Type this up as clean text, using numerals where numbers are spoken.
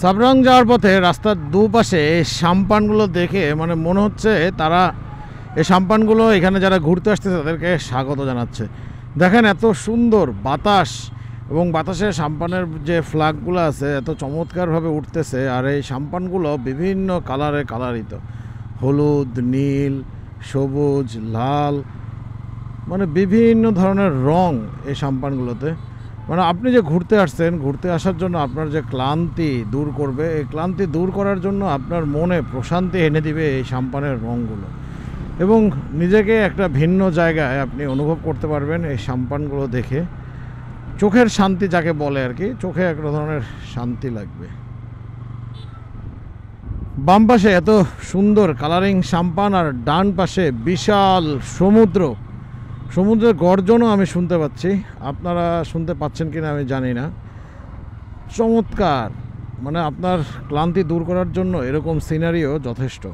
সাবরং যাওয়ার পথে রাস্তার দুপাশে এই সাম্পানগুলো দেখে মানে মনে হচ্ছে তারা এই সাম্পানগুলো এখানে যারা ঘুরতে আসতেছে তাদেরকে স্বাগত জানাচ্ছে। দেখেন এত সুন্দর বাতাস এবং বাতাসে সাম্পানের যে ফ্ল্যাগগুলো আছে এত চমৎকারভাবে উঠতেছে। আর এই সাম্পানগুলো বিভিন্ন কালারে কালারিত, হলুদ, নীল, সবুজ, লাল, মানে বিভিন্ন ধরনের রং এই সাম্পানগুলোতে। মানে আপনি যে ঘুরতে আসছেন, ঘুরতে আসার জন্য আপনার যে ক্লান্তি দূর করবে, এই ক্লান্তি দূর করার জন্য আপনার মনে প্রশান্তি এনে দিবে এই সাম্পানের রঙগুলো, এবং নিজেকে একটা ভিন্ন জায়গায় আপনি অনুভব করতে পারবেন এই সাম্পানগুলো দেখে। চোখের শান্তি যাকে বলে আর কি, চোখে এক ধরনের শান্তি লাগবে। বাম পাশে এত সুন্দর কালারিং সাম্পান আর ডান পাশে বিশাল সমুদ্রের গর্জনও আমি শুনতে পাচ্ছি। আপনারা শুনতে পাচ্ছেন কিনা আমি জানি না। চমৎকার, মানে আপনার ক্লান্তি দূর করার জন্য এরকম সিনারিও যথেষ্ট।